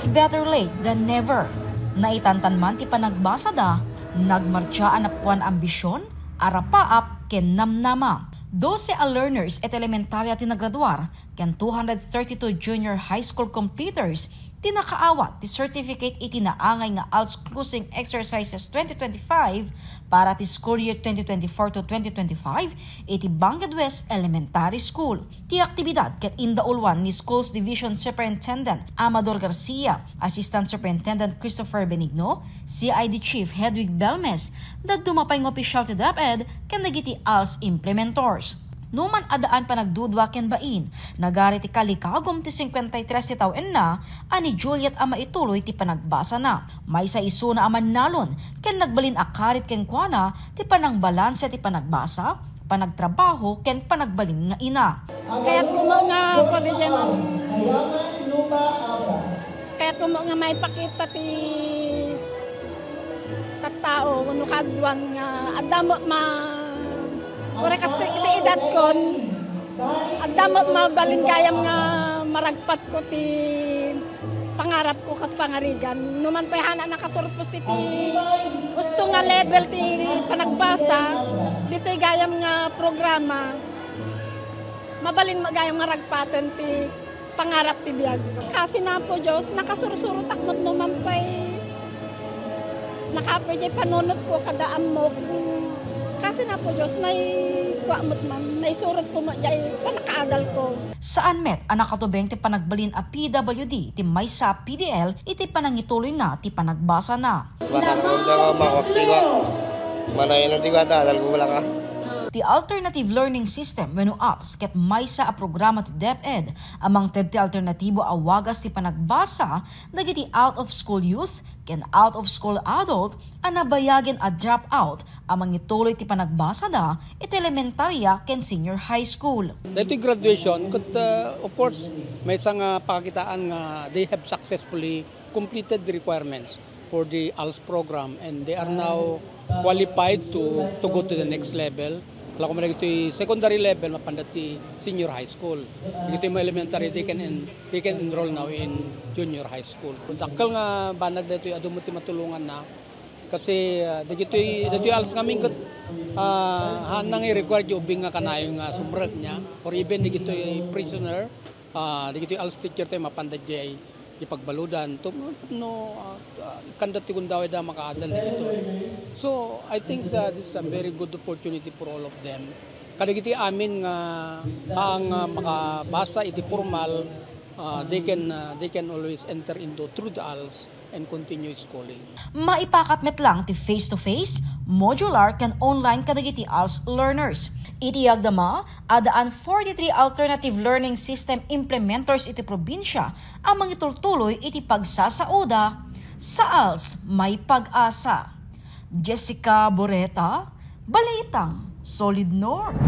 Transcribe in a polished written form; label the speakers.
Speaker 1: It's better late than never. Naitantan man ti panagbasa da, nagmartsaan apwan ambisyon, arapaap ken namnama. 12 learners at elementarya tinagraduar, ken 232 junior high school completers tinakaawat ti certificate itinaangay nga ALS Closing Exercises 2025 para ti school year 2024 to 2025 iti Bangued West Elementary School. Ti aktibidad ket indaulwan ni Schools Division Superintendent Amador Garcia, Assistant Superintendent Christopher Benigno, CID Chief Hedwig Belmes, dadumapay ng opisyal ti DepEd ken nagiti ALS implementors. Numan adaan pa nagdudwa ken bain, nagari ti kalikagom ti 53 ti tawen na, ani Juliet ama ituloy ti panagbasa na. May sa isu na aman nalon, ken nagbalin akarit ken kuana ti panangbalanse ti panagbasa, panagtrabaho ken panagbalin nga ina.
Speaker 2: Kaya't kumo nga kolege mo. Kaya't kumo nga may pakita ti tattao kuno kadwan nga adamo ma ora kas ti edad kon adamot mabalin kayam nga maragpat ko ti pangarap ko kas pangarigan numan payhana nakaturpos iti gusto nga level ti panagbasa dito gayam nga programa mabalin magayam nga ragpatan ti pangarap ti biag kasi na po Diyos nakasursurot akmot numan pay nakapay panunot ko kada amok kasi na po Diyos, kuamot man, naisurot ko jay panakaadal ko.
Speaker 1: Saan met ang nakatubeng ti panagbalin a PWD ti maysa PDL iti panangituloy na ti panagbasa na. Ti Alternative Learning System wenno ALS ket maysa a programa ti DepEd amang ti alternatibo a wagas ti panagbasa dagiti out of school youth ken out of school adult a nabayagen a dropout amang ituloy ti panagbasa da iti elementarya ken senior high school.
Speaker 3: Dito graduation ket of course may isang pakakitaan nga they have successfully completed the requirements for the ALS program and they are now qualified to go to the next level. Kung man ito secondary level mapandat ti senior high school. Ito yung elementary they can enroll now in junior high school. Dakkel nga banag dito adum ti matulungan na kasi dito ALS ngamin ket hanang i-require yung ubing nga kanayon nga sumrag niya or even dito prisoner dito ALS teacher tayo mapandat jay ipagbaludan no kandat ti kundaway da makaadal dito. So I think this is a very good opportunity for all of them. Kadagiti amin nga ang makabasa iti formal they can always enter into through the ALS and continue schooling.
Speaker 1: Maipakatmet lang ti face-to-face, modular ken online kadagiti ALS learners. Itiyag dama, adaan 43 alternative learning system implementers iti probinsya amang itultuloy iti pagsasauda sa ALS may pag-asa. Jessica Boreta, Balitang Solid North.